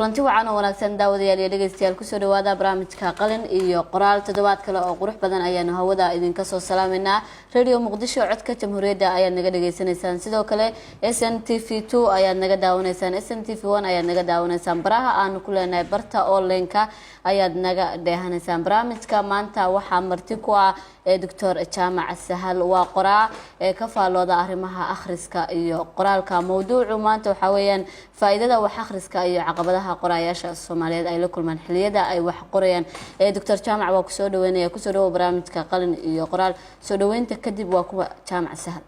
kulanti wacan oo wanaagsan daawadayaal iyo dhageystayaal ku soo dhawaada barnaamijka qalin iyo qoraal toddobaad kale oo qurux badan ayaanu hawada idinka soo salaameynaa radio muqdisho codka jamhuuriyadda ayaad naga dhageysanaysaan sidoo kale SNTV2 ayaad naga daawanaysaan SNTV1 ayaad naga daawanaysaan baraha aan ku leenahay barta online-ka ayaad naga dheehanaysaan barnaamijka maanta waxaa marti ku ah Dr. Jaamac Sahal waa qoraa ka faalooda arrimaha akhriska iyo qoraalka mowduucu maanta waxa weeyaan faa'iidada wax akhriska iyo caqabadaha qorayaasha Soomaaliyeed ay la kulmaan xilliyada ay wax qorayaan Dr. Jaamac waa ku soo dhaweynaya ku soo dhawo barnaamijka qalin iyo qoraal soo dhaweynta kadib waa kuwa Jaamac Sahal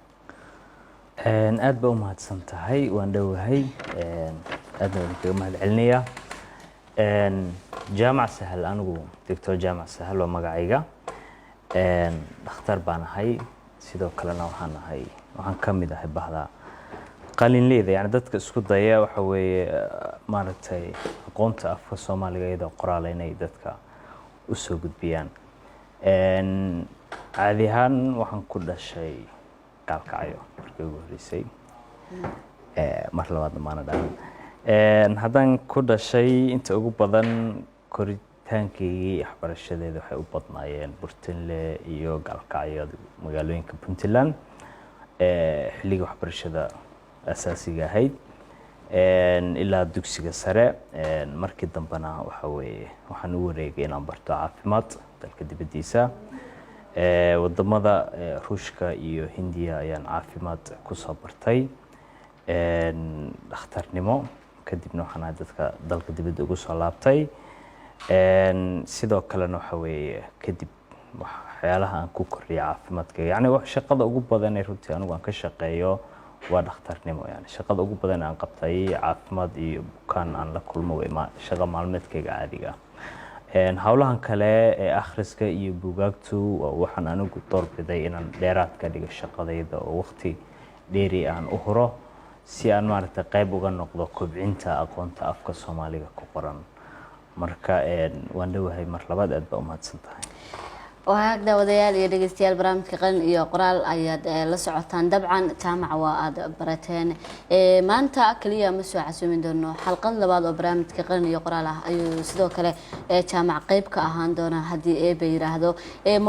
aad ba u mahadsan tahay waan dhawahay aad baan kaga mahadcelinayaa Jaamac Sahal anigu Dr. Jaamac Sahal waa magacayga dhakhtar baan ahay sidoo kalena waxaan ka mid ahay bahda qalinleyda yani dadka isku daya waxa weeye maaragtay aqoonta afka Soomaaliga iyadoo qoraal inay dadka u soo gudbiyaan caadi ahaan waxaan ku dhashay Gaalkacyo markii ugu horeysay mar labaadna maana dhalan haddaan ku dhashay inta ugu badan koritaankii waxbarashadeeda waxay u badnaayeen Burtinle iyo Gaalkacyo magaalooyinka Puntland xilliga waxbarashada asaasiga ahayd ilaa dugsiga sare markii dambana waxa weeye waxaan u wareegay inaan barto caafimaad dalka dibadiisa wadamada Ruushka iyo Hindiya ayaan caafimaad ku soo bartay dhakhtarnimo kadibna waxaan dadka dalka dibadda ugu soo laabtay sidoo kalena waxa weeye kadib waxyaalaha aan ku kordhiyay caafimaadka yani wax shaqada ugu badan ee runtii anigu aan ka shaqeeyo waa dhakhtarnimo yani shaqada ugu badan aan qabtay caafimaad iyo bukaan aan la kulmo shaqo maalmeedkayga caadiga hawlahan kale ee akhriska iyo buugaagtu waxaan anigu doorbiday inaan dheeraad ka dhigo shaqadayda oo waqti dheeri aan u huro si aan maaragtay qayb uga noqdo kobcinta aqoonta afka Soomaaliga ku qoran marka waan dhawahay mar labaad aad ba u mahadsan tahay وهاك داوديال iyo dhageystayaal barnaamijka qalin iyo qoraal ayaad la socotaan dabcan Jaamac waa aad barateen maanta kaliya ma soo casuumin doono xalqad labaad oo barnaamijka qalin iyo qoraal ah ayuu sidoo kale Jaamac qayb ka ahaan doona hadii ay yiraahdo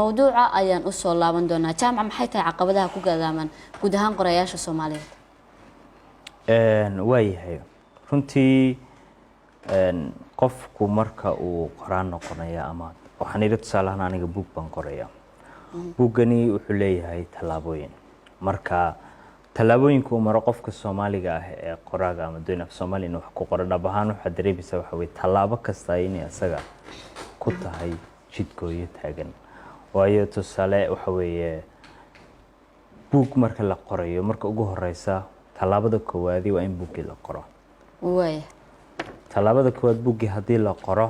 mowduuca ayaan u soo laaban doonaa Jaamac maxay tahay caqabadaha ku gaadaaman guud ahaan qorayaasha Soomaaliyeed waayahay runtii qofku marka uu qoraan noqonayo ama waxaan ila tusaalahan aniga buug baan qoraya buugani wuxuu leeyahay talaabooyin marka talaabooyinku uu maro qofka Soomaaliga ah ee qoraaga ama doon af Soomaali inuu wax ku qoro dhab ahaan waxa dareemaysaa waxa weeye talaabo kasta inay asaga ku tahay jidkooyo taagan waayo tusaale waxa weeye buug marka la qorayo marka ugu horeysa talaabada koowaad waa in buugii la qoro way talaabada koowaad buugii hadii la qoro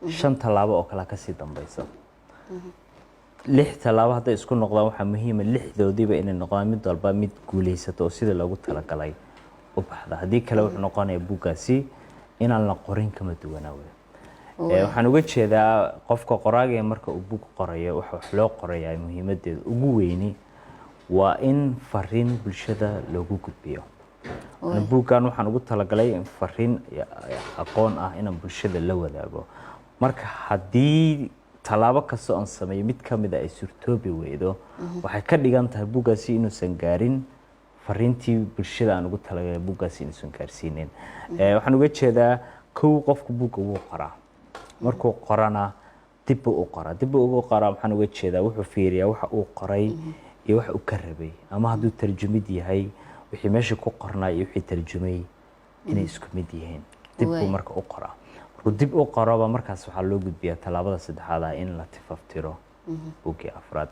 shan talaabo oo kala ka sii dambayso lix talaabo hadda isku noqdaan waxa muhiim ah lixdoodiiba inay noqdaan mid walba mid guuleysato oo sida loogu talagalay u baxda hadii kale wuxuu noqonayaa buugaasi inaan la qorin kama duwanaayo waxaan uga jeedaa qofka qoraaga marka uu buug qorayo waxa loo qorayaa muhiimadeedu ugu weyni waa in fariin bulshada loogu gudbiyo buugan waxaan ugu talagalay in fariin aqoon ah in bulshada la wadaago marka hadii talaabo kasta oo sameeyo mid kamid ah ay surtoobi weydo waxay ka dhigan tahay buugaasi inuu san gaarin fariintii bulshada aan ugu talagalay buugaasi inuu san gaarsiinin waxaan uga jeedaa kow qofku buuga uu qoraa markuu qorana dib u qora waxaan uga jeedaa wuxuu fiiriyaa waxa uu qoray iyo waxa uu ka rabay ama haduu tarjumid yahay wixii meesha ku qornaa iyo wixii tarjumay inay isku mid yihiin dib u marka u qoraa dib u qoraba markaas waxa loo gudbiyaa talaabada saddexaad ah in la tifaftiro buugii afraad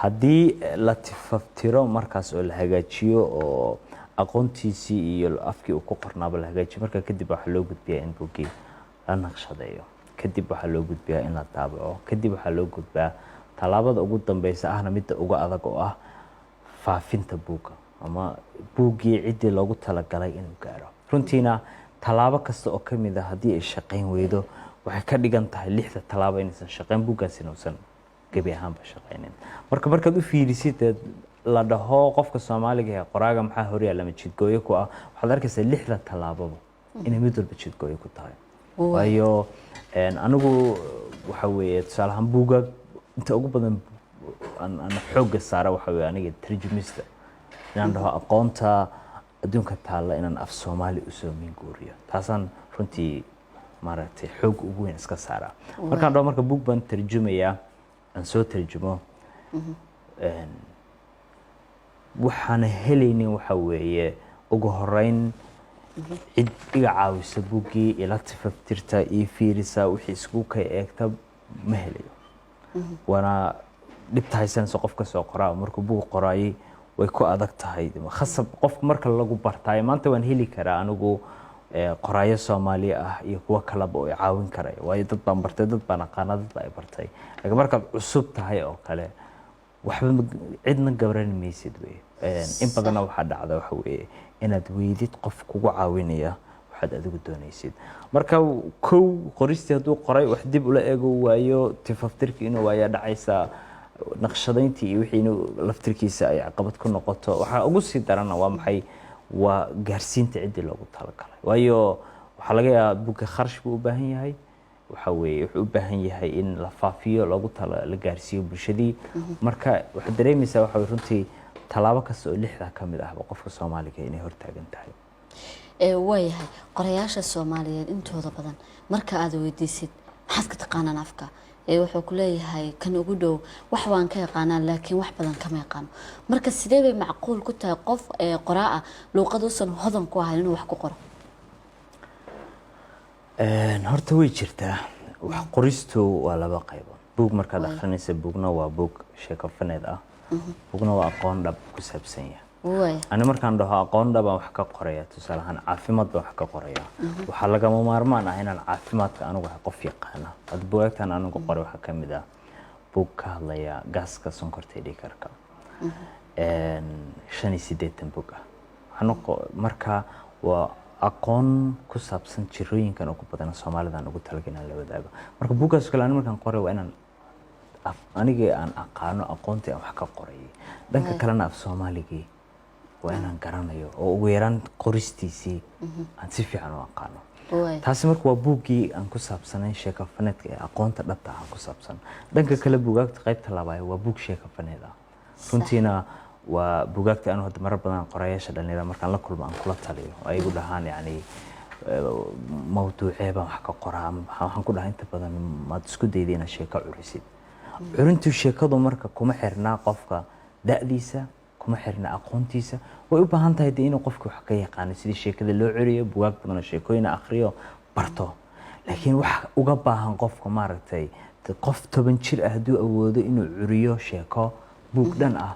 hadii la tifaftiro markaas oo la hagaajiyo oo aqoontiisi iyo afkii uu ku qornaaba la hagaajiyo marka kadib waxa loo gudbiyaa in buugii la naqshadeeyo kadib waxa loo gudbiyaa in la taabaco kadib waxa loo gudbaa talaabada ugu dambaysa ahna mid ugu adag oo ah faafinta buuga ama buugii cidii loogu talagalay inuu gaaro runtiina talaabo kasta oo kamid ah hadii ay shaqeyn weydo waxay ka dhigan tahay lixda talaabo inaysan shaqeyn buugaasina uusan gabi ahaanba shaqeynin markaad u fiirisid la dhaho qofka Soomaaliga ee qoraaga maxaa hor yaala ma jidgooyo ku ah waxaad arkaysaa lixda talaabo inay mid walba jidgooyo ku tahay waayo anigu waxa weeye tusaale ahaan buugaag inta ugu badan aan xoogga saara waxa weeye aniga tarjumista inaan dhaho aqoonta adduunka taalla inaan af Soomaali u soo minguuriyo taasaan runtii maaragtay xoog ugu weyn iska saara markaan dhaho marka buug baan tarjumayaa aan soo tarjumo waxaan helaynin waxa weeye ugu horeyn cid iga caawisa buuggii ila tifaftirta iyo fiirisa wixii isku ka eegta ma helayo wana dhibta haysanaysa qofka soo qoraa markuu buug qoraayay way ku adag tahay khasab qofka marka lagu bartay maanta waan heli karaa anigu qoraayo Soomaali ah iyo kuwa kale oo ay caawin karay waayo dad baan bartay dad baan aqaan dad ay bartay laakiin marka cusub tahay oo kale waxba cidna gabran maysid in badan waxa dhacda waxa weeye inaad weydid qof kugu caawinaya waxaad adigu doonaysid marka kow qoristii haduu qoray wax dib ula eego waayo tifaftirki inuu waaya dhacaysa naqshadayntii iyo wixii laftirkiisa ay caqabad ku noqoto waxa ugu sii darana waa maxay waa gaarsiinta cidii loogu talagalay waayo waxa laga yaabaa buugga kharash buu u baahan yahay waxa weeye wuxuu u baahan yahay in la faafiyo loogu tala la gaarsiiyo bulshadii marka waxa dareemaysaa waxa runtii talaabo kasta oo lixda ka mid ah qofka Soomaaliga inay hortaagan tahay waayahay qorayaasha Soomaaliyeed intooda badan marka aad weydiisid maxaad ka taqaanaan afka wuxuu ku leeyahay kan ugu dhow wax waan ka yaqaanaa laakiin wax badan kama yaqaano marka sidee bay macquul ku tahay qof qoraa luqad uusan hodan ku ahayn inuu wax ku qoro horta way jirtaa wax qoristu waa laba qaybood buug markaad akhrinaysa buugna waa buug sheeko faneed ah buugna waa aqoon dhab ku saabsan yahay ani markaan dhaho aqoon dhab wax ka qoraya tusaale ahaan caafimaad baan wax ka qoraya waxa laga maarmaan ah inaan caafimaadka anigu qof yaqaan ad buugtan anigu qoray waxa kamid ah buug ka hadlaya gaaska sonkorta dhiigkarka 85 buug marka waa aqoon ku saabsan jirooyinkan ugu badan Soomaalidan ugu talagalay la wadaago marka buugaas kale markaan qoray waa inaan aniga aan aqaano aqoontii aan wax ka qoray dhanka kalena af Soomaaliga waa inaan garanayo oo ugu yaraan qoristiisii aan si fiican u aqaano taasi marka waa buuggii aan ku saabsanay sheeko faneedka ee aqoonta dhabta ah ku saabsan dhanka kale buugaagta qaybta labaad waa buug sheeko faneed ah runtiina waa buugaagta aan hadda marar badan qorayaasha dhalinyarada markaan la kulmo aan kula taliyo ay igu dhahaan yani mawduucee baan wax ka qoraa waxaan ku dhahay inta badan maad isku dayday inaad sheeko curisid curintu sheekadu marka kuma xirnaa qofka da'diisa kuma xirna aqoontiisa way u baahan tahay inuu qofku wax ka yaqaan sidii sheekada loo curiyo buugaag badan sheekooyin akhriyo barto laakiin wax uga baahan qofka maaragtay qof 10 jir ah haduu awoodo inuu curiyo sheeko buug dhan ah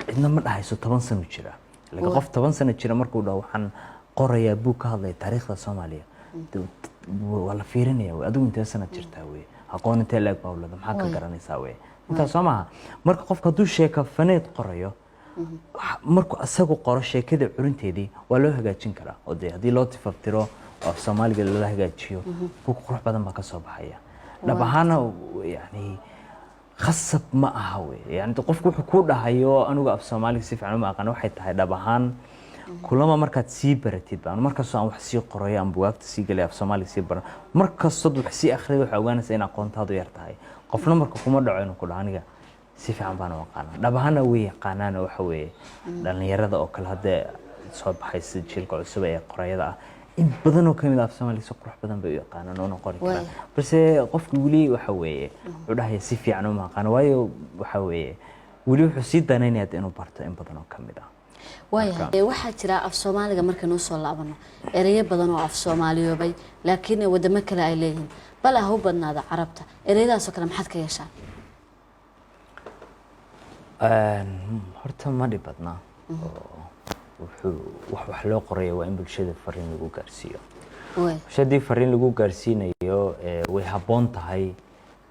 cidna ma dhahayso 10 sano jira laakiin qof 10 sano jira markuu dhaw waxaan qorayaa buug ka hadlaya taariikhda Soomaaliya wala fiirinaya adigu intee sano jirtaa aqoon intee leeg bawlada maxaa ka garanaysaa inta Soomaha marka qofka haduu sheeko faneed qorayo markuu asagu qoro sheekada curinteedii waa loo hagaajin karaa oo hadii loo tifaftiro oo Soomaaliga la hagaajiyo buug qurux badan baa ka soo baxaya dhabaana yani khasab ma aha yani qofku wuxuu ku dhahayo anigu af Soomaaliga si fiican ma aqaan waxay tahay dhabahan kulama markaad sii baratid baan markaas aan wax sii qorayo aan buugaagta sii galay af Soomaaliga sii baran markaas wax sii akhriyo waxa ogaanaysa in aqoontaadu yar tahay qofna marka kuma dhaco inuu ku dhaaniga si fiican baan u aqaan dhabahana way yaqaanaan waxa weeye dhalinyarada oo kale hadda soo baxaysa jiilka cusub ee qorayada ah in badan oo kamid ah Soomaaliga si qurux badan bay u yaqaanaan oo qori karaan balse qofku wali waxa weeye u dhahay si fiican u aqaan waayo waxa weeye wali wuxuu si danaynayaa inuu barto in badan oo kamid ah waxa jira af Soomaaliga marka noo soo laabano ereyo badan oo af Soomaaliyoobay laakiin wadamo kale ay leeyihiin bal ah u badnaada carabta ereyadaas oo kale maxaad ka yeeshaan horta ma dhibadna wuxuu wax loo qoray waa in bulshada fariin lagu gaarsiiyo bulshada fariin lagu gaarsiinayo way haboon tahay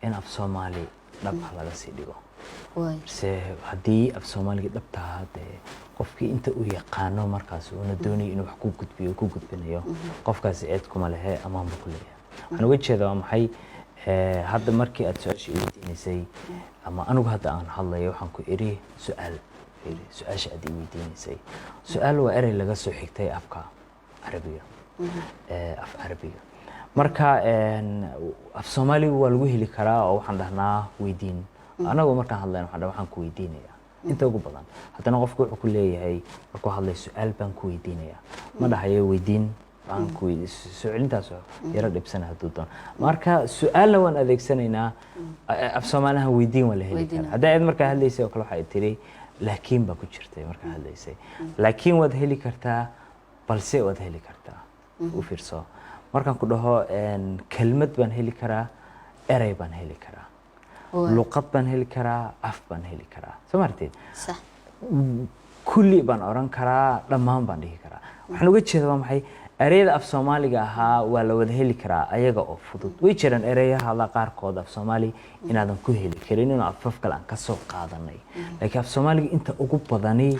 in af Soomaali dhab laga sii dhigo se hadii af Soomaaliga dhabta ah qofkii inta uu yaqaano markaas uu doonay inuu wax ku gudbinayo qofkaas eed kuma lehe ama ma ku leeyahay waxaan uga jeedaa maxay hadda markii aad su'aasha weydiinaysay ama anigu hadda aan hadlayo waxaan ku iri su'aasha aad weydiinaysay su'aal waa eray laga soo xigtay afka Carabiga af Carabiga marka af Soomaali waa lagu heli karaa oo waxaan dhahnaa weydiin anagu markaan hadlayno waxaan ku weydiinayaa inta ugu badan haddana qofku wuxuu ku leeyahay markuu hadlay su'aal baan ku weydiinayaa ma dhahayo weydiin baan ku su'aalintaas yara dhibsana hadduu doono marka su'aalna waan adeegsanaynaa af Soomaaliha weydiin waa la heli karaa hadda aad markaa hadlaysay oo kale waxay tiri laakiin baa ku jirtay markaa hadlaysay laakiin waad heli kartaa balse waad heli kartaa u fiirso markaan ku dhaho kelmad baan heli karaa eray baan heli karaa luqad baan heli karaa af baan heli karaa soo martid صح kulli baan oran karaa dhammaan baan dhihi karaa waxaan uga jeedaa waa maxay ereyada af Soomaaliga ahaa waa la wada heli karaa ayaga oo fudud way jiraan ereyada qaarkood af Soomaali inaadan ku heli karin inuu afaf kale aan ka soo qaadanay laakiin af Soomaaliga inta ugu badani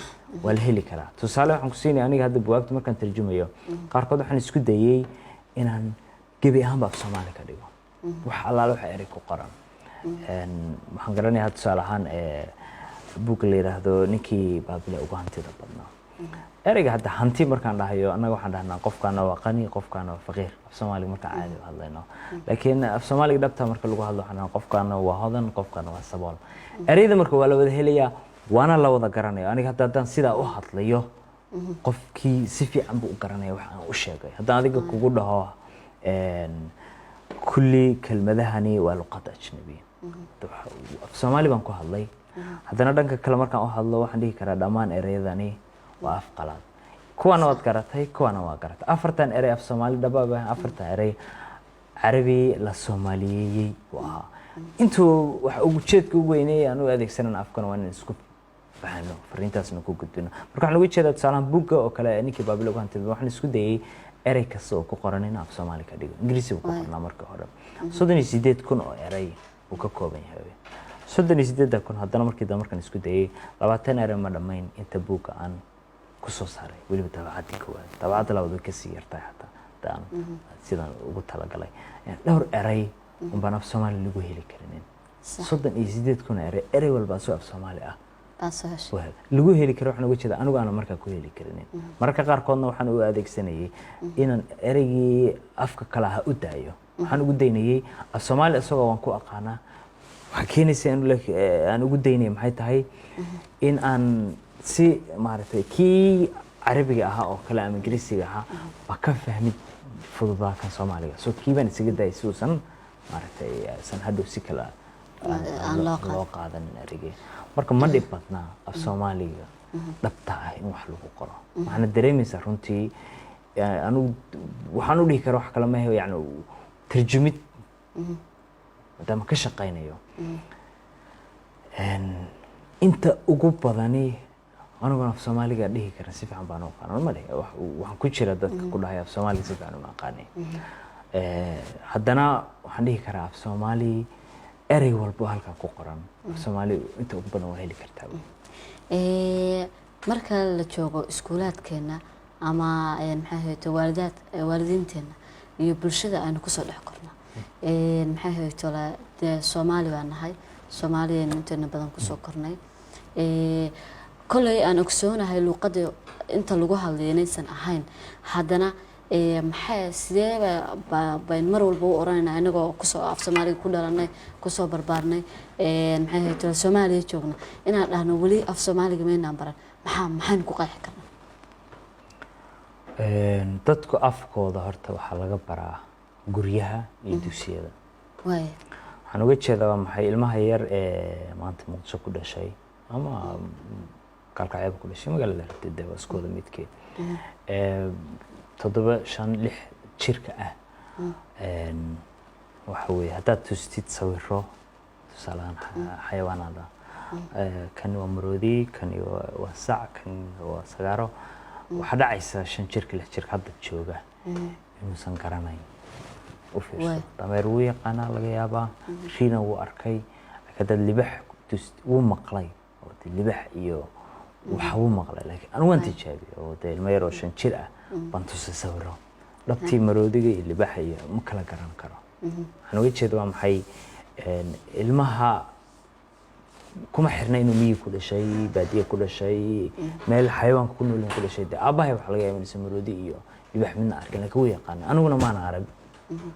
waa la heli karaa tusaale waxaan ku siinay aniga hadda buugaagta markaan tarjumayo qaarkood waxaan isku dayay inaan gebi ahaanba af Soomaali ka dhigo wax allaale waxa erey ku qoran waxaan garanayaa tusaale ahaan buug la yiraahdo ninkii baabile ugu hantida badnaa ereyga hadda hanti markaan dhahayo annaga waxaan dhahnaa qofkaana waa qani qofkaana waa faqiir af Soomaali markaan caadi u hadlayno laakiin af Soomaaliga dhabta marka lagu hadlo waxaan qofkaana waa hodan qofkaana waa sabool ereyada marka waa la wada helayaa waana la wada garanayo aniga haddaan sidaa u hadlayo qofkii si fiican buu u garanaya wax aan u sheegay haddaan adiga kugu dhaho kulli kelmadahani waa luqad ajnabi af Soomaali baan ku hadlay haddana dhanka kale markaan u hadlo waxaan dhihi karaa dhammaan ereyadani waa af qalaad kuwana waad garatay kuwana waa garatay afartan erey af Soomaali dhabaaba afartan erey carabi la Soomaaliyeeyay waa intuu wax ugu jeedka ugu weynay aan u adeegsanana afkan waa in isku fahano fariintaasna ku gudbino marka waxaan uga jeedaa tusaalahan buugga oo kale ninkii baabile ugu hantida waxaan isku dayay erey kasta oo ku qoran in af Soomaali ka dhigo Ingiriisi ku qornaa marka hore 38,000 oo erey uu ka kooban yahay 38,000 haddana markii dambe markaan isku dayay 20 erey ma dhamayn inta buugga aan ku soo saaray waliba tabaacadii koowaad tabaacada labaad way ka sii yartay xataa daan sidaan ugu talagalay dhowr erey baan af Soomaali lagu heli karin 38,000 erey walba soo af Soomaali ah lagu heli karo waxaan uga jeedaa anigu aan markaa ku heli karin marka qaarkoodna waxaan u adeegsanayay inaan ereygii afka kale ah u daayo waxaan ugu daynayay af Soomaali isagoo waan ku aqaanaa waxa keenaysa aan ugu daynay maxay tahay in aan si maaragtay kii carabiga ahaa oo kale ama Ingiriisiga ahaa ba ka fahmid fududaa kan Soomaaliga soo kiibaan isaga daay si uusan maaragtay san hadhow si kala aan loo qaadan ereyga marka ma dhib badna af Soomaaliga dhabta ah in wax lagu qoro waxaan dareemaysaa runtii anu waxaan u dhihi karaa wax kale ma ahayn yani tarjumid maadaama ka shaqaynayo inta ugu badani aniguna af Soomaaliga dhihi karaa si fiican baan u aqaan ma leeyahay waxaan ku jira dadka ku dhahay af Soomaaliga si fiican u aqaanay haddana waxaan dhihi karaa af Soomaali erey walba halka ku qoran af Soomaali inta ugu badan waa heli kartaa marka la joogo iskuulaadkeena ama maxay ahayd waalidiinteena iyo bulshada aan ku soo dhex korno maxay ahayd Soomaali baan nahay Soomaaliyeed inteena badan ku soo kornay kolay aan ogsoonahay luqada inta lagu hadlayo inaysan ahayn haddana maxay sidee baan mar walba u oranayna anagoo ku soo af Soomaaliga ku dhalanay ku soo barbaarnay maxay ahayd Soomaaliya joogna inaan dhahno wali af Soomaaliga meena baran maxaan ku qeexi karnaa dadku afkooda horta waxa laga baraa guryaha iyo dugsiyada waxaan uga jeedaa maxay ilmaha yar ee maanta Muqdisho ku dhashay ama kalkaceeb ku dhashay magaalada Hargeysa waa iskooda midkeed 7 5 6 jirka ah waxa weeye haddaad tustid sawiro tusaalahan xayawaanada kan waa maroodi kan waa sac kan waa sagaaro waxa dhacaysa 5 jirka 6 jirka hadda jooga inuusan garanayn u fiirso dameer wuu yaqaanaa laga yaabaa riina wuu arkay kadib libax wuu maqlay oo libax iyo waxa uu maqlay laakiin anu waan tijaabiyay oo ilmo yar oo 5 jir ah baan tusay sawiro dhabtii maroodiga iyo libaxa iyo ma kala garan karo waxaan uga jeedaa waa maxay ilmaha kuma xirna inuu miyi ku dhashay baadiye ku dhashay meel xayawaanka ku nool ku dhashay aabahay waxa laga yaabaa inuu maroodi iyo libax midna arkin laakiin wuu yaqaan aniguna ma arag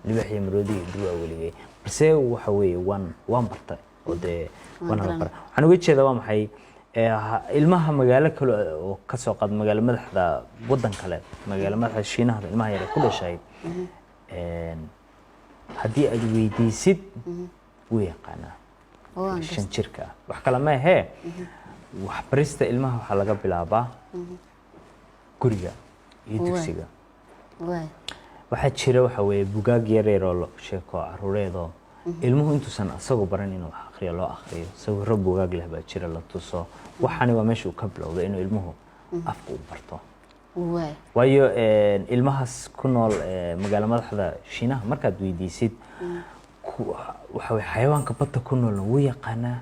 libax iyo maroodiga duwa weligay balse waxa weeye waan bartay oo dee waan la baray waxaan uga jeedaa waa maxay ilmaha magaalo kale oo ka soo qaad magaalo madaxda wadan kale magaalo madaxda Shiinaha ilmaha yar ku dhashay haddii aad weydiisid wuu yaqaanaa shan jirka wax kale ma ahee waxbarista ilmaha waxaa laga bilaabaa guriga iyo dugsiga waxaa jira waxa weeye bugaag yaryar oo la sheeko caruureedoo ilmuhu intuusan asagoo baran inuu wax akhriyo loo akhriyo sawirro bugaag leh baa jira la tuso waxaani waa meesha uu ka bilowday inuu ilmuhu afka u barto waayo ilmahaas ku nool magaalo madaxda Shiinaha markaad weydiisid waxa weeye xayawaanka badda ku nool wuu yaqaanaa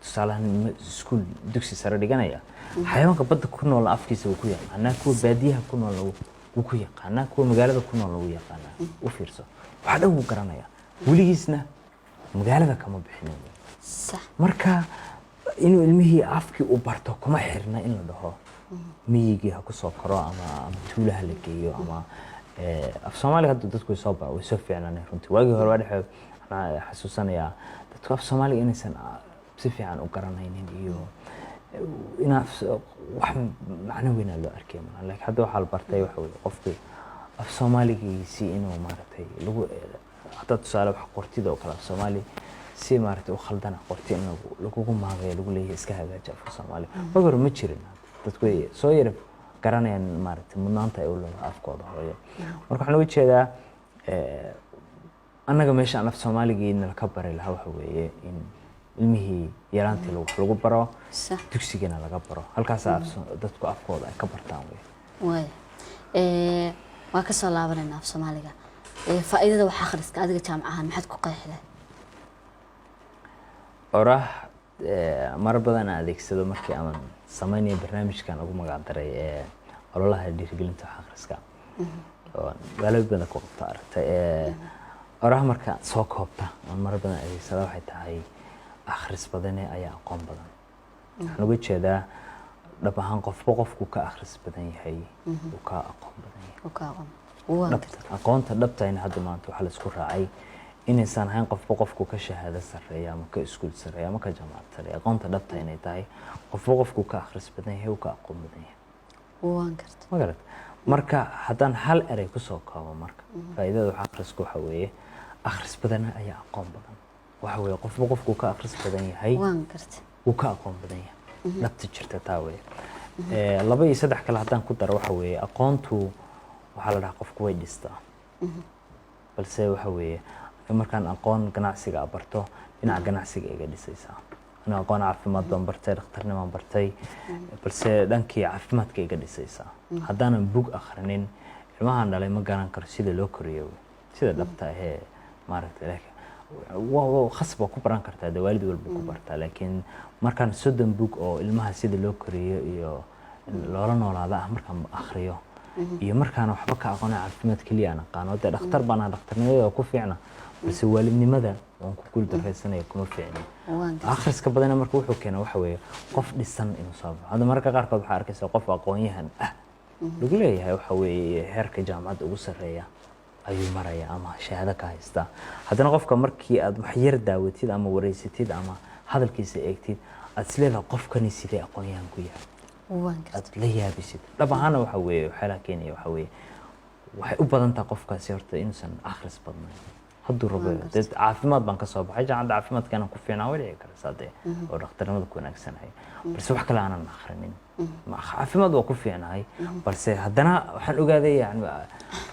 tusaalahan iskuul dugsi sare dhiganaya xayawaanka badda ku nool afkiisa wuu ku yaqaanaa kuwa baadiyaha ku nool wuu ku yaqaanaa kuwa magaalada ku nool wuu yaqaanaa u fiirso waxa dhan wuu garanaya weligiisna magaalada kama bixinin marka inuu ilmihii afkii u barto kuma xirna in la dhaho miyigii ha ku soo koro ama tuulaha la geeyo ama af Soomaaliga hadda dadku way soo fiicnaanay runtii waagii hore waa dhexe xasuusanayaa dadku af Soomaaliga inaysan si fiican u garanaynin iyo ina wax macno weyn loo arkay laakiin hadda waxa la bartay waxa weeye qofkii af Soomaaligiisi inuu maartay lagu hadda tusaale wax qortida oo kale af Soomaali si maartay u khaldana qorti in lagu maagay lagu leeyahay iska hagaajiyo af Soomaali wagar ma jirin dadku soo yar garanayaan maartay mudnaanta ay u leedahay afkooda hooyo marka waxaan uga jeedaa annaga meesha aan af Soomaaligeena ka baray lahaa waxa weeye in ilmihii yaraantii lagu baro dugsigana laga baro halkaas dadku afkooda ay ka bartaan waa ka soo laabanayna af Soomaaliga faa'iidada wax akhriska adiga jaamacahan maxaad ku qeexday orah mar badan adeegsado markii aan sameynay barnaamijkan ugu magac daray ololaha dhiirigelinta wax akhriska oo galab badan ku qabta aragtay orah marka soo koobta mar badan adeegsado waxay tahay akhris badan ayaa aqoon badan waxaan uga jeedaa dhab ahaan qofku ka akhris badan yahay uu ka aqoon badan yahay aqoonta dhabtayna hadda maanta waxa la isku raacay inaysan ahayn qofku ka shahaado sareeya ama ka iskuul sareeya ama ka jaamacad sareeya aqoonta dhabta inay tahay qofku ka akhris badan yahay uu ka aqoon badan yahay waan gartay marka haddaan hal eray ku soo koobo marka faa'iidada wax akhrisku waxa weeye akhris badan ayaa aqoon badan waxa weeye qofku ka akhris badan yahay waan gartay uu ka aqoon badan yahay dhabta jirta taa weeye laba iyo saddex kale haddaan ku daro waxa weeye aqoontu waxa la dhahaa qofku way dhistaa balse waxa weeye markaan aqoon ganacsiga barto dhinaca ganacsiga iga dhisaysaa ana aqoon caafimaad baan bartay dhakhtarnimo baan bartay balse dhankii caafimaadka iga dhisaysaa haddaanan bug akhrinin ilmahan dhalay ma garan karo sida loo koriyo sida dhabta ah maaragtay khasab ku baran kartaa waalid walba ku bartaa laakiin markaan 30 bug oo ilmaha sida loo koriyo iyo loola noolaada markaan akhriyo iyo markaan waxba ka aqoon caafimaad kaliya aan aqaano dhakhtar baan dhakhtarnimada ku fiicna balse waalidnimada waan ku guul dareysanaya kuma fiicna akhriska badan marka wuxuu keenaa waxa weeye qof dhisan inuu soo baxo hada marka qaarkood waxa arkaysaa qof aqoon yahan lagu leeyahay waxa weeye heerka jaamacadda ugu sareeya ayuu maraya ama shahaado ka haysta haddana qofka markii aad wax yar daawatid ama wareysatid ama hadalkiisa eegtid aad isleedahay qofkani sidee aqoon yahan ku yahay aad la yaabisid dhab ahaan waxa weeye waxyaalaha keenaya waxa weeye waxay u badan tahay qofkaasi horta inuusan akhris badnayn hadduu rabo dad caafimaad baan ka soo baxay jaamacadda caafimaadkana ku fiicnaa weli karaysaa dee oo dhakhtarnimada ku wanaagsanay balse wax kale aanan akhrinin caafimaad waa ku fiicnahay balse haddana waxaan ogaaday yani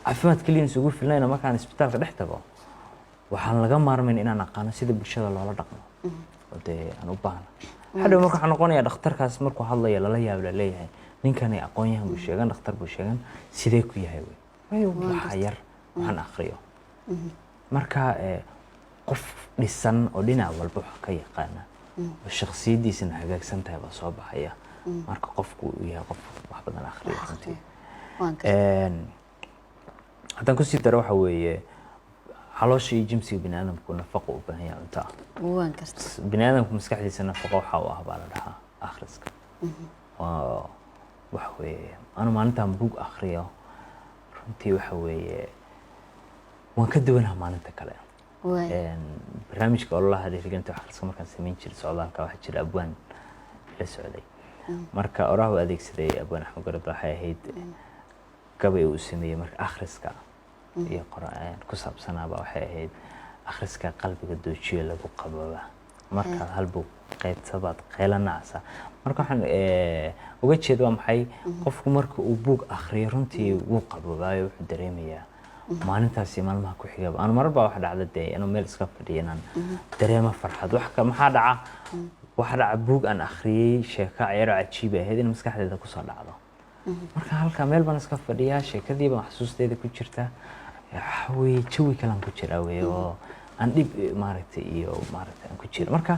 caafimaad kaliya isugu filnayna markaan isbitaalka dhex tago waxaan laga maarmayn inaan aqaano sida bulshada loola dhaqmo oo dee aan u baahna hadhow marka waxaan noqonayaa dhakhtarkaas markuu hadlayo lala yaab la leeyahay ninkani aqoon-yahan buu sheegan dhakhtar buu sheegan sidee ku yahay wey waxa yar waxaan akhriyo marka qof dhisan oo dhinac walba wax ka yaqaana oo shakhsiyadiisana hagaagsan tahay baa soo baxaya marka qofku uu yahay qof wax badan akhriyo runtii haddaan kusii daro waxa weeye caloosha iyo jimsiga biniaadamku nafaqo u baahan yahay cunto waan karta biniaadamku maskaxdiisa nafaqo waxa uu ah baa la dhahaa akhriska waxa weeye anu maalintaan bug akhriyo runtii waxa weeye waan ka duwanaha maalinta kale waay barnaamijka ololaha dhiirigelinta akhriska markaan samayn jiray socdaalka waxaa jira abwaan la socday marka oraah u adeegsaday abwaan axmed garad waxay ahayd gabay uu sameeyey marka akhriska iyo quraan ku saabsanaaba waxay ahayd akhriska qalbiga doojiyo lagu qababa marka halbu qaybtabaad qeylanacsa marka waxaan uga jeedaa waa maxay qofku marka uu buug akhriyo runtii wuu qababaayo wuxuu dareemayaa maalintaasi maalmaha ku xigaba aan marba wax dhacday inuu meel iska fadhiyo inaan dareemo farxad wax ka maxaa dhaca buug aan akhriyay sheeko ciyaar cajiib ahayd in maskaxdeeda ku soo dhacdo marka halka meel baan iska fadhiyaa sheekadii baan xasuusteeda ku jirta way jawi kale aan ku jiraa way oo aan dhib maaragtay aan ku jiro marka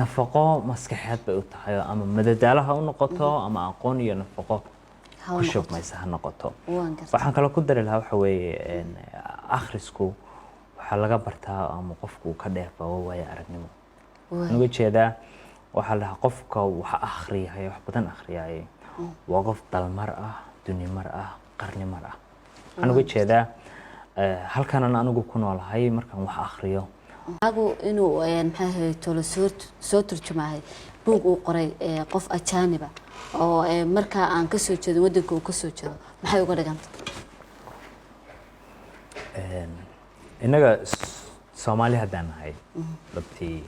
nafaqo maskaxeed bay u tahay ama madadaalaha u noqoto ama aqoon iyo nafaqo ku shubmaysa ha noqoto waxaan kale ku dari lahaa waxa weeye akhrisku waxaa laga bartaa ama qofku ka dheefaa waayo aragnimo waxaan uga jeedaa waxaa la dhahaa qofka wax akhriyay wax badan akhriyay waa qof dalmar ah dunimar ah qarnimar ah waxaan uga jeedaa halkan anigu ku noolahay markaan wax akhriyo agu inuu maxay ahayd tolo soo turjumahay buug uu qoray qof ajaaniba oo marka aan ka soo jeedo wadanka uu ka soo jeedo maxay uga dhigantay inaga Soomaali haddaan nahay dadkii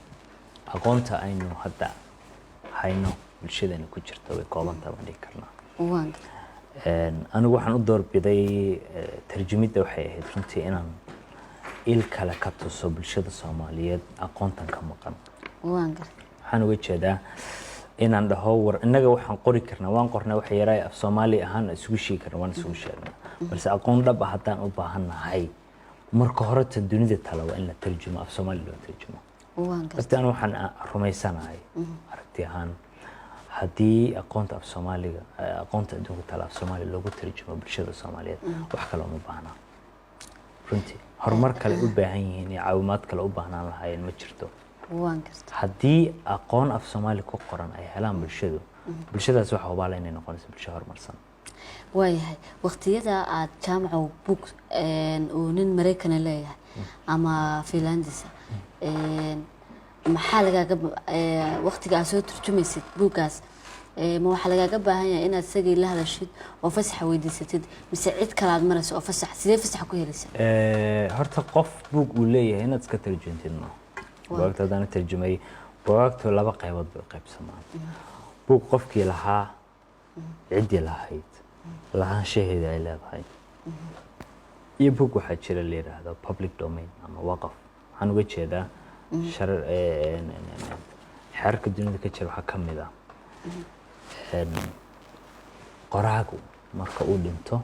aqoonta aynu hadda hayno bulshadana ku jirta way koobantaa baan dhihi karnaa anigu waxaan u doorbiday tarjumidda waxay ahayd runtii inaan il kale ka tuso bulshada Soomaaliyeed aqoontan ka maqan waxaan uga jeedaa inaan dhaho war inaga waxaan qori karnaa waan qornaa wax yaray af Soomaali ahaan isugu sheegi karnaa waan isugu sheegnaa balse aqoon dhab ah haddaan u baahanahay marka hore tan dunida tala waa in la tarjumo af Soomaali loo tarjumo dadaan waxaan rumaysanahay aragti ahaan haddii aqoonta af Soomaaliga aqoonta adduunka tala af Soomaali loogu tarjumo bulshada Soomaaliyeed wax kale uma baahna runtii horumar kale u baahan yihiin iyo caawimaad kale u baahnaan lahaayeen ma jirto haddii aqoon af Soomaali ku qoran ay helaan bulshadaas waxa hubaala inay noqonayso bulsho horumarsan waayahay waqtiyada aad jaamaca buug uu nin Mareykan leeyahay ama Finlandisa maxaa lagaaga waqtiga aad soo turjumaysid buugaas ma waxa lagaaga baahan yahay inaad isagii la hadashid oo fasax weydiisatid mise cid kale aad marayso oo fasax sidee fasax ku helaysaa horta qof buug uu leeyahay inaad iska tarjuntid ma buugta hadaan tarjumay buugta laba qaybood bay qaybsamaan buug qofkii lahaa cidii lahayd lahaanshaheeda ay leedahay iyo buug waxaa jira la yiraahdo public domain ama waqaf waxaan uga jeedaa xeerarka dunida ka jira waxaa ka mid ah qoraagu marka uu dhinto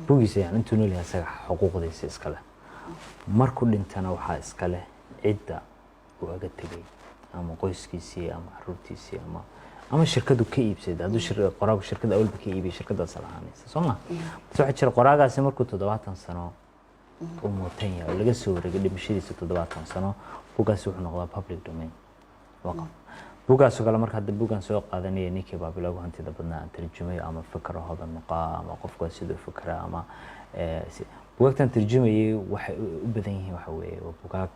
buugiisa yani intuu nool yahay isaga xuquuqdiisa iska leh markuu dhintana waxaa iska leh cidda uu aga tegay ama qoyskiisii ama caruurtiisii ama shirkadu ka iibsaday hadduu qoraagu shirkada awalba ka iibiyay shirkadaas lahaanaysa soo ma waxaa jira qoraagaasi markuu 70 sano uu mootan yahay oo laga soo wareegay dhimashadiisa 70 sano buugaasi wuxuu noqdaa public domain waqaf buugaas oo kale marka hadda buugan soo qaadanaya ninkii baabiloogu hantida badnaa aan tarjumay ama fikra hodan noqaa ama qofka sidoo fikra ama buugtan tarjumayay waxay u badan yihiin waxa weeye buugaag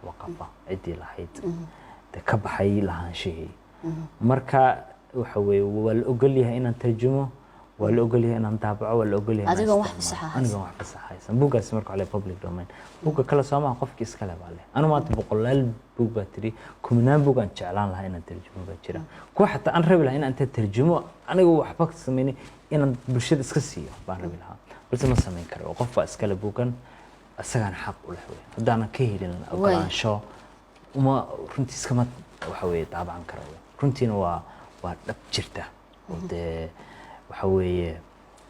waqafa cidii lahayd ka baxay lahaanshihii marka waxa weeye waa la ogol yahay inaan tarjumo waa la ogol yahay inaan daabaco waa la ogol yahay adiga wax fasaxaysan buugaas marka waa public domain buuga kala Soomaaliya qofkii iska leh baa anu maanta boqolaal buug baa tiri kumanaan buug aan jeclaan lahaa inaan tarjumo baa jira kuwa xataa aan rabi lahaa inaan tarjumo anigu waxba ka sameeyay inaan bulshada iska siiyo baan rabi lahaa balse ma sameyn karo qof baa iska leh buugan asagaan xaq u leh haddaan ka helin ogolaansho uma runtii iska ma waxa weeye daabacan karo runtiina waa dhab jirta oo waxa weeye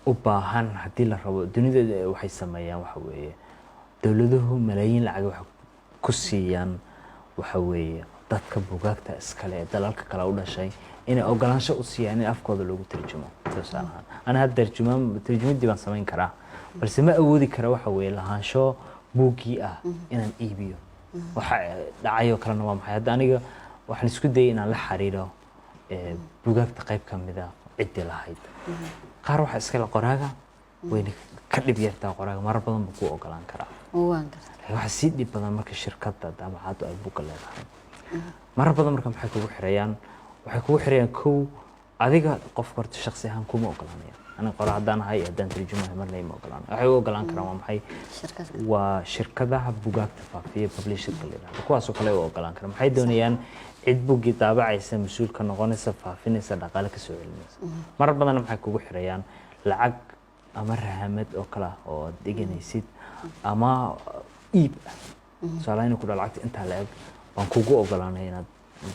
u baahan hadii la rabo dunida waxay sameeyaan waxa weeye dawladuhu malaayiin lacag wax ku siiyaan waxa weeye dadka buugaagta iska leh dalalka kale u dhashay inay ogolaansho u siiyaan in afkooda loogu tarjumo tusaalaan ana hadda tarjumadii baan sameyn karaa balse ma awoodi kara waxa weeye lahaansho buugii ah inaan iibiyo waxa dhacayo kalena waa maxay hadda aniga waxaan isku dayay inaan la xariiro buugaagta qayb ka mid ah cidii lahayd qaar waxa iska la qoraaga wayna ka dhib yartaa qoraaga marar badan buu ku ogolaan karaa waan gartay waxa sii dhib badan marka shirkadda daabacaaddu ay buugga leedahay marar badan marka maxay kugu xirayaan kow adiga qofka horta shakhsi ahaan kuma ogolaanaya aniga qora haddaan ahay haddaan tarjumahay marna ima ogolaanaya waxay u ogolaan karaan waa maxay waa shirkadaha bugaagta faafiya publisherka la yidhahdo kuwaasoo kale u ogolaan kara maxay doonayaan cid buggii daabacaysa mas-uulka noqonaysa faafinaysa dhaqaale ka soo celinaysa marar badanna maxay kugu xirayaan lacag ama rahamad oo kale ah oo aad dhiganaysid ama iib ah tusaalaha inuu ku dhaha lacagta intaa la eg waan kugu ogolaanay inaad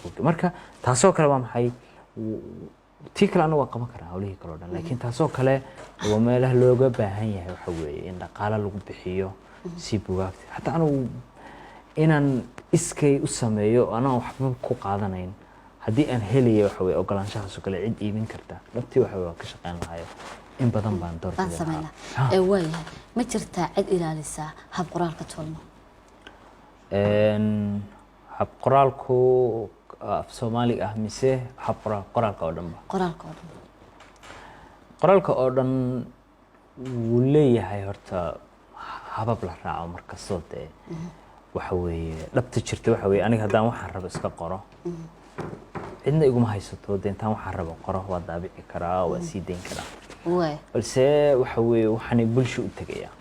bugga marka taasoo kale waa maxay tii kale anagu waan qaban karaa hawlihii kale oo dhan laakiin taasoo kale waa meelaha looga baahan yahay waxa weeye in dhaqaale lagu bixiyo si bugaagta xataa anigu inaan iskay u sameeyo anaan waxba ku qaadanayn haddii aan helaya waxa weeye ogolaanshahaasoo kale cid iibin karta dhabtii waxa waa ka shaqayn lahayo in badan baan doorbidaa waayahay ma jirtaa cid ilaalisaa hab qoraalka tolmo hab qoraalku af Soomaali ah mise hab qoraalka oo dhan qoraalka oo dhan wuu leeyahay horta habab la raaco markastoo dee waxa weeye dhabta jirta waxa weeye aniga haddaan waxaan rabo iska qoro cidna iguma haysato dee intaan waxaan rabo qoro waa daabici karaa waa sii dayn karaa balse waxa weeye waxaanay bulsho u tegayaa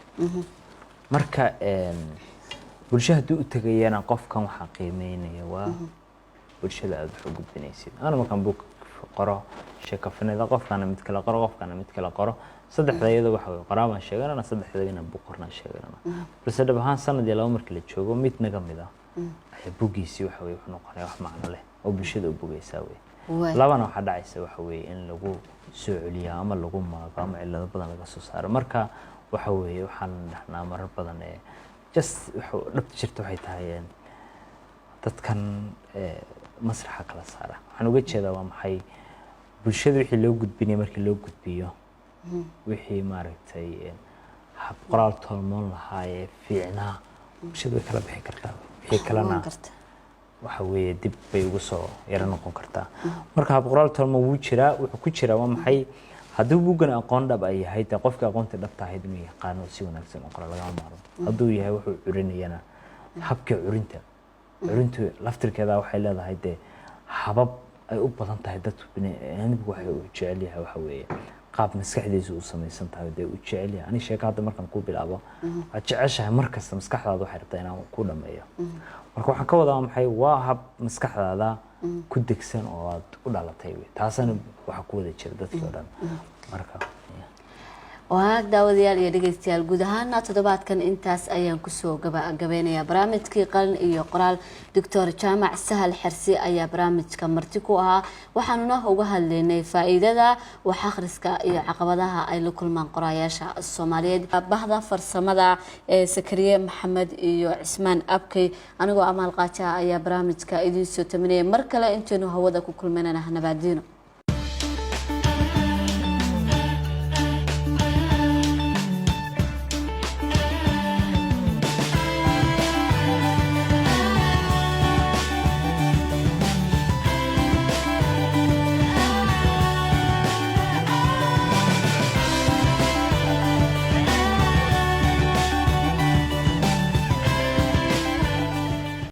marka bulsho haddii u tegayana qofkan waxaa qiimeynaya waa bulshada aad wax u gudbinaysid ana markaan buug qoro sheekafanida qofkana mid kale qoro qofkana mid kale qoro saddexda iyada waxa weeye qoraabaan sheeganana saddexda inaan buug qornaan sheeganana balse dhab ahaan sanad iyo laba markii la joogo mid naga mid ah ayaa buuggiisii waxa weeye wuxuu noqonaya wax macno leh oo bulshada u bugaysaa weeye labana waxaa dhacaysa waxa weeye in lagu soo celiyo ama lagu maago ama cillado badan laga soo saaro marka waxa weeye waxaan dhahnaa marar badan just dhabta jirta waxay tahay dadkan masraxa kala saara waxaan uga jeedaa waa maxay bulshada wixii loo gudbinaya markii loo gudbiyo wixii maaragtay hab qoraal tolmoon lahaa ee fiicnaa bulshada way kala bixi kartaa wixii kalena waxa weeye dib bay ugu soo yara noqon kartaa marka hab qoraal tolmoon wuu jiraa wuxuu ku jiraa waa maxay hadduu buuggan aqoon dhab ay yahay dee qofkii aqoonta dhabta ahayd inuu yaqaano si wanaagsan u qora lagama maarmo hadduu yahay wuxuu curinayana habka curintu laftirkeeda waxay leedahay dee habab ay u badan tahay dadku bini'aadamku waxay u jecel yahay waxa weeye qaab maskaxdiisu u samaysan tahay dee u jecel yahay ani sheeko hadda markaan ku bilaabo waad jeceshahay markasta maskaxdaada waxay rabtaa inaan ku dhameeyo marka waxaan ka wadaa maxay waa hab maskaxdaada ku degsan oo aad u dhalatay taasana waxa ku wada jira dadkii oo dhan marka waa daawadayaal iyo dhageystayaal guud ahaan toddobaadkan intaas ayaan kusoo gabagabeynayaa barnaamijkii qalin iyo qoraal doctor jaamac sahal xirsi ayaa barnaamijka marti ku ahaa waxaanuna uga hadlaynay faa'iidada wax akhriska iyo caqabadaha ay la kulmaan qoraayaasha Soomaaliyeed bahda farsamada ee Sakariye Maxamed iyo Cismaan Abkay anigoo Amaal Qaaja ayaa barnaamijka idin soo taminay mar kale intaanu hawada ku kulmanana nabaadiino